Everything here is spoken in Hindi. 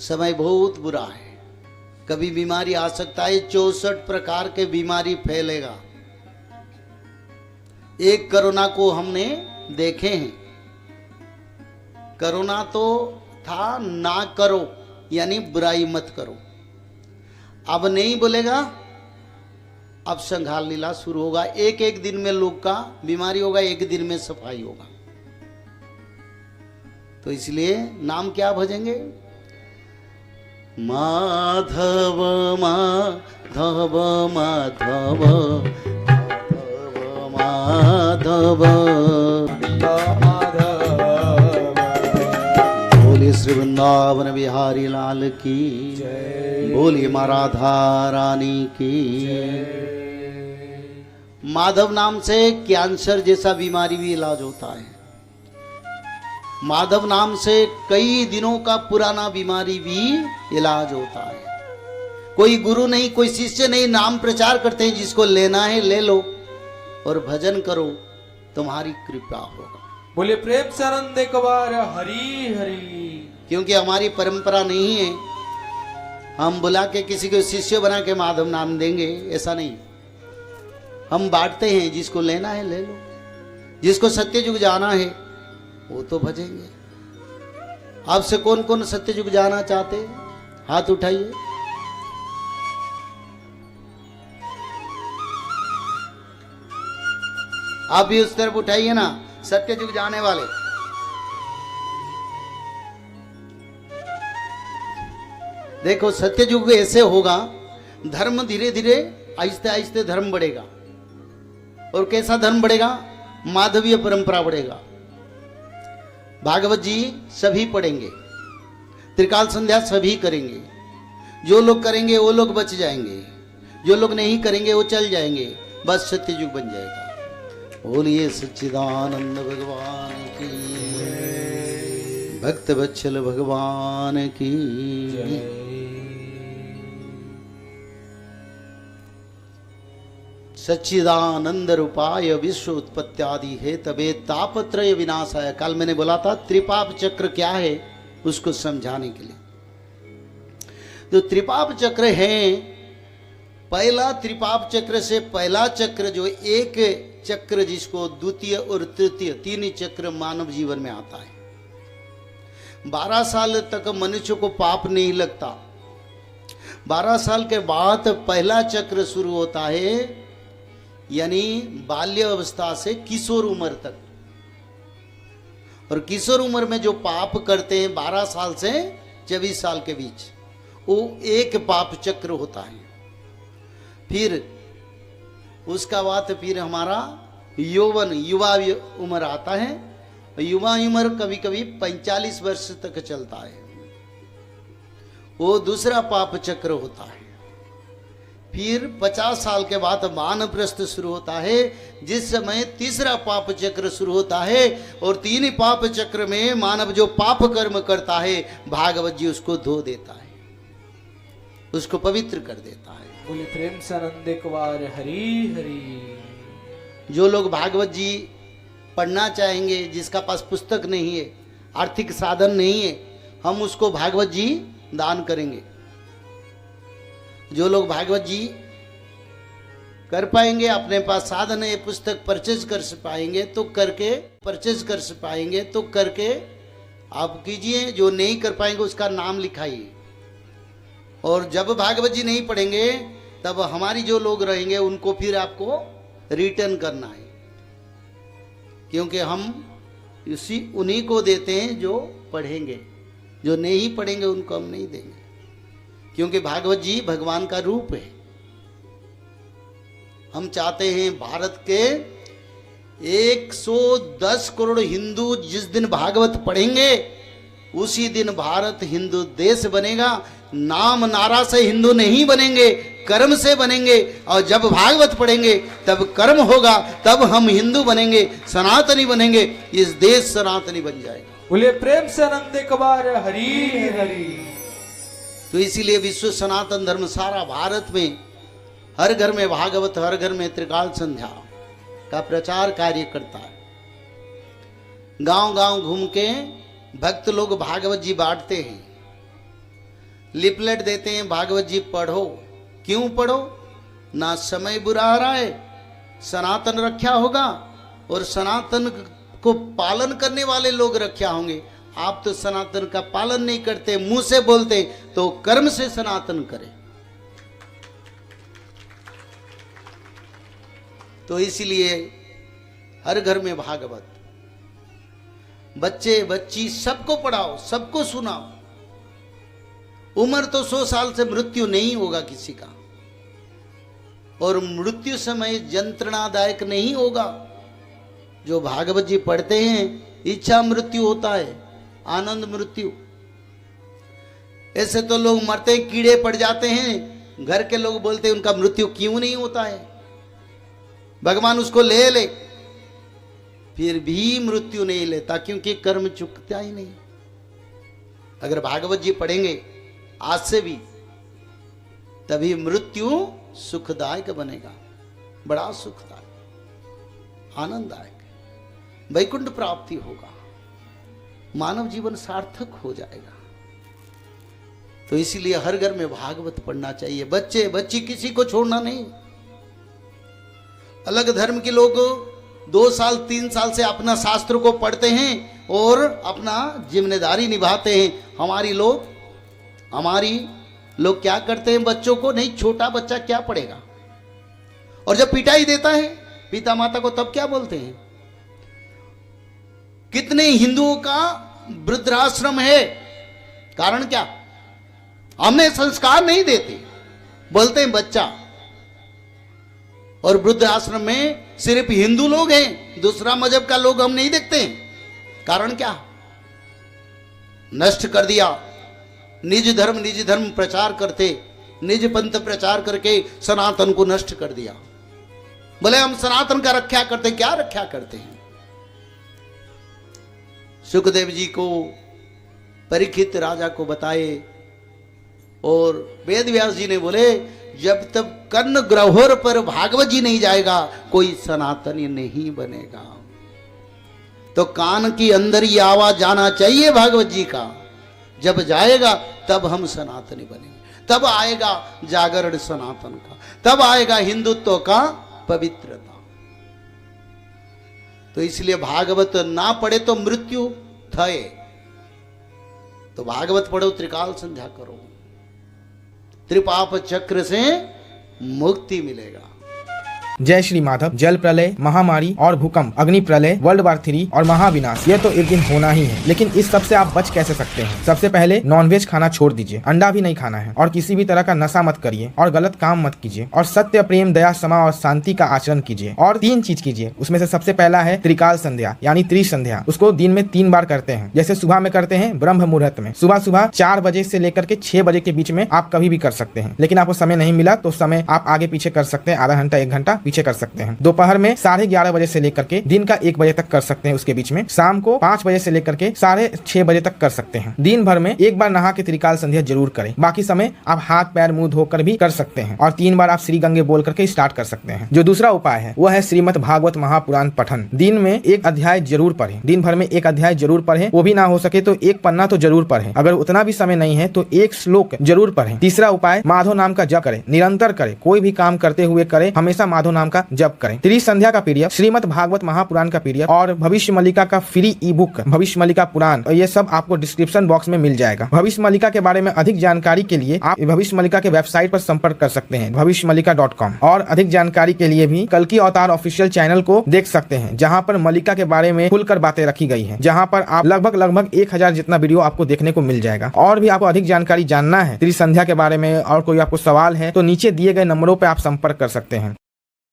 समय बहुत बुरा है, कभी बीमारी आ सकता है। 64 प्रकार के बीमारी फैलेगा। एक कोरोना को हमने देखे हैं। कोरोना तो था ना करो, यानी बुराई मत करो। अब नहीं बोलेगा, अब संघाल लीला शुरू होगा। एक एक दिन में लोग का बीमारी होगा, एक दिन में सफाई होगा। तो इसलिए नाम क्या भजेंगे? माधव माधव माधव माधव बोले श्री वृंदावन बिहारी लाल की बोलिए, माँ राधा रानी की। माधव नाम से कैंसर जैसा बीमारी भी इलाज होता है। माधव नाम से कई दिनों का पुराना बीमारी भी इलाज होता है। कोई गुरु नहीं, कोई शिष्य नहीं, नाम प्रचार करते हैं, जिसको लेना है ले लो और भजन करो, तुम्हारी कृपा होगा। बोले प्रेम से आनंद एक बार हरी हरी। क्योंकि हमारी परंपरा नहीं है हम बुला के किसी को शिष्य बना के माधव नाम देंगे, ऐसा नहीं। हम बांटते हैं, जिसको लेना है ले लो, जिसको सत्य युग जाना है वो तो भजेंगे। आपसे कौन कौन सत्य युग जाना चाहते हैं? हाथ उठाइए। आप भी उस तरफ उठाइए ना, सत्य युग जाने वाले। देखो सत्य युग ऐसे होगा, धर्म धीरे धीरे आहिस्ते आहिस्ते धर्म बढ़ेगा। और कैसा धर्म बढ़ेगा? माधवीय परंपरा बढ़ेगा। भागवत जी सभी पढ़ेंगे, त्रिकाल संध्या सभी करेंगे। जो लोग करेंगे वो लोग बच जाएंगे, जो लोग नहीं करेंगे वो चल जाएंगे। बस सत्य युग बन जाएगा। बोलिए सच्चिदानंद भगवान की, भक्त वत्सल भगवान की। सच्चिदानंद रूपाय विश्व उत्पत्त्यादि है तबे तापत्रय विनाशाय। कल मैंने बोला था त्रिपाप चक्र क्या है, उसको समझाने के लिए। तो त्रिपाप चक्र है, पहला त्रिपाप चक्र से पहला चक्र जो एक चक्र, जिसको द्वितीय और तृतीय तीन चक्र मानव जीवन में आता है। 12 साल तक मनुष्य को पाप नहीं लगता। 12 साल के बाद पहला चक्र शुरू होता है, यानी बाल्य अवस्था से किशोर उम्र तक। और किशोर उम्र में जो पाप करते हैं 12 साल से 24 साल के बीच, वो एक पाप चक्र होता है। फिर उसका बाद फिर हमारा यौवन युवा उम्र आता है। युवा उम्र कभी कभी 45 वर्ष तक चलता है, वो दूसरा पाप चक्र होता है। फिर 50 साल के बाद वानप्रस्थ शुरू होता है, जिस समय तीसरा पाप चक्र शुरू होता है। और तीन पाप चक्र में मानव जो पाप कर्म करता है, भागवत जी उसको धो देता है, उसको पवित्र कर देता है। बोले प्रेम से आनंद एक बार हरी हरी। जो लोग भागवत जी पढ़ना चाहेंगे, जिसका पास पुस्तक नहीं है, आर्थिक साधन नहीं है, हम उसको भागवत जी दान करेंगे। जो लोग भागवत जी कर पाएंगे, अपने पास साधन है, पुस्तक परचेज कर पाएंगे तो करके आप कीजिए। जो नहीं कर पाएंगे उसका नाम लिखाइए। और जब भागवत जी नहीं पढ़ेंगे तब हमारी जो लोग रहेंगे उनको फिर आपको रिटर्न करना है, क्योंकि हम उन्हीं को देते हैं जो पढ़ेंगे। जो नहीं पढ़ेंगे उनको हम नहीं देंगे, क्योंकि भागवत जी भगवान का रूप है। हम चाहते हैं भारत के 110 करोड़ हिंदू जिस दिन भागवत पढ़ेंगे उसी दिन भारत हिंदू देश बनेगा। नाम नारा से हिंदू नहीं बनेंगे, कर्म से बनेंगे। और जब भागवत पढ़ेंगे तब कर्म होगा, तब हम हिंदू बनेंगे, सनातनी बनेंगे, इस देश सनातनी बन जाएगा। बोले प्रेम से आनंद एक बार हरी हरी। तो इसीलिए विश्व सनातन धर्म सारा भारत में हर घर में भागवत, हर घर में त्रिकाल संध्या का प्रचार कार्य करता है। गांव गांव घूम के भक्त लोग भागवत जी बांटते हैं। लिपलेट देते हैं भागवत जी पढ़ो। क्यों पढ़ो? ना समय बुरा आ रहा है, सनातन रक्षा होगा और सनातन को पालन करने वाले लोग रक्षा होंगे। आप तो सनातन का पालन नहीं करते, मुंह से बोलते, तो कर्म से सनातन करें। तो इसलिए हर घर में भागवत, बच्चे बच्ची सबको पढ़ाओ, सबको सुनाओ। उम्र तो 100 साल से मृत्यु नहीं होगा किसी का, और मृत्यु समय यंत्रणादायक नहीं होगा। जो भागवत जी पढ़ते हैं इच्छा मृत्यु होता है, आनंद मृत्यु। ऐसे तो लोग मरते कीड़े पड़ जाते हैं, घर के लोग बोलते हैं उनका मृत्यु क्यों नहीं होता है, भगवान उसको ले ले, फिर भी मृत्यु नहीं लेता क्योंकि कर्म चुकता ही नहीं। अगर भागवत जी पढ़ेंगे आज से भी, तभी मृत्यु सुखदायक बनेगा, बड़ा सुखदायक, आनंददायक, वैकुंठ प्राप्ति होगा, मानव जीवन सार्थक हो जाएगा। तो इसीलिए हर घर में भागवत पढ़ना चाहिए, बच्चे बच्ची किसी को छोड़ना नहीं। अलग धर्म के लोग 2 साल 3 साल से अपना शास्त्र को पढ़ते हैं और अपना जिम्मेदारी निभाते हैं। हमारी लोग क्या करते हैं, बच्चों को नहीं, छोटा बच्चा क्या पढ़ेगा, और जब पिटाई देता है पिता माता को तब क्या बोलते हैं। कितने हिंदुओं का वृद्धाश्रम है, कारण क्या, हमें संस्कार नहीं देते, बोलते हैं बच्चा। और वृद्धाश्रम में सिर्फ हिंदू लोग हैं, दूसरा मजहब का लोग हम नहीं देखते हैं, कारण क्या, नष्ट कर दिया। निज धर्म प्रचार करते, निज पंथ प्रचार करके सनातन को नष्ट कर दिया। बोले हम सनातन का रक्षा करते, क्या रक्षा करते हैं। सुखदेव जी को परीक्षित राजा को बताए, और वेद व्यास जी ने बोले जब तक कर्ण ग्रहोर पर भागवत जी नहीं जाएगा कोई सनातनी नहीं बनेगा। तो कान की अंदर ही आवाज जाना चाहिए भागवत जी का, जब जाएगा तब हम सनातनी बनेंगे, तब आएगा जागरण सनातन का, तब आएगा हिंदुत्व का पवित्रता। तो इसलिए भागवत ना पढ़े तो मृत्यु थए, तो भागवत पढ़ो, त्रिकाल संध्या करो, त्रिपाप चक्र से मुक्ति मिलेगा। जय श्री माधव। जल प्रलय, महामारी और भूकंप, अग्नि प्रलय, वर्ल्ड वार 3 और महाविनाश, ये तो एक दिन होना ही है। लेकिन इस सब से आप बच कैसे सकते हैं? सबसे पहले नॉनवेज खाना छोड़ दीजिए, अंडा भी नहीं खाना है, और किसी भी तरह का नशा मत करिए, और गलत काम मत कीजिए, और सत्य, प्रेम, दया, क्षमा और शांति का आचरण कीजिए। और 3 चीज कीजिए, उसमें से सबसे पहला है त्रिकाल संध्या यानी त्रिसंध्या। उसको दिन में 3 बार करते हैं। जैसे सुबह में करते हैं ब्रह्म मुहूर्त में, सुबह 4 बजे से लेकर के 6 बजे के बीच में आप कभी भी कर सकते हैं। लेकिन आपको समय नहीं मिला तो समय आप आगे पीछे कर सकते हैं, आधा घंटा 1 घंटा पीछे कर सकते हैं। दोपहर में 11:30 बजे से लेकर के दिन का 1 बजे तक कर सकते हैं, उसके बीच में शाम को 5 बजे से लेकर के 6:30 बजे तक कर सकते हैं। दिन भर में 1 बार नहा के त्रिकाल संध्या जरूर करें। बाकी समय आप हाथ पैर मुंह धोकर भी कर सकते हैं, और 3 बार आप श्री गंगे बोल करके स्टार्ट कर सकते हैं। जो दूसरा उपाय है वो है श्रीमद् भागवत महापुराण पठन। दिन में 1 अध्याय जरूर पढ़ें, दिन भर में 1 अध्याय जरूर पढ़ें, वो भी ना हो सके तो 1 पन्ना तो जरूर पढ़ें। अगर उतना भी समय नहीं है तो 1 श्लोक जरूर पढ़ें। तीसरा उपाय माधव नाम का जप करें, निरंतर करें, कोई भी काम करते हुए करें, हमेशा माधव नाम का जप करें। त्रिसंध्या का पीडीएफ, श्रीमद् भागवत महापुराण का पीडीएफ और भविष्य मल्लिका का फ्री ई बुक भविष्य मल्लिका पुराण, ये सब आपको डिस्क्रिप्शन बॉक्स में मिल जाएगा। भविष्य मल्लिका के बारे में अधिक जानकारी के लिए आप भविष्य मल्लिका के वेबसाइट पर संपर्क कर सकते हैं bhavishyamalika.com। और अधिक जानकारी के लिए भी कल्कि अवतार ऑफिशियल चैनल को देख सकते हैं, जहाँ पर मल्लिका के बारे में खुलकर बातें रखी गई है, जहाँ पर आप लगभग 1000 जितना वीडियो आपको देखने को मिल जाएगा। और भी आपको अधिक जानकारी जानना है त्रिसंध्या के बारे में और कोई आपको सवाल है तो नीचे दिए गए नंबरों पर आप संपर्क कर सकते हैं।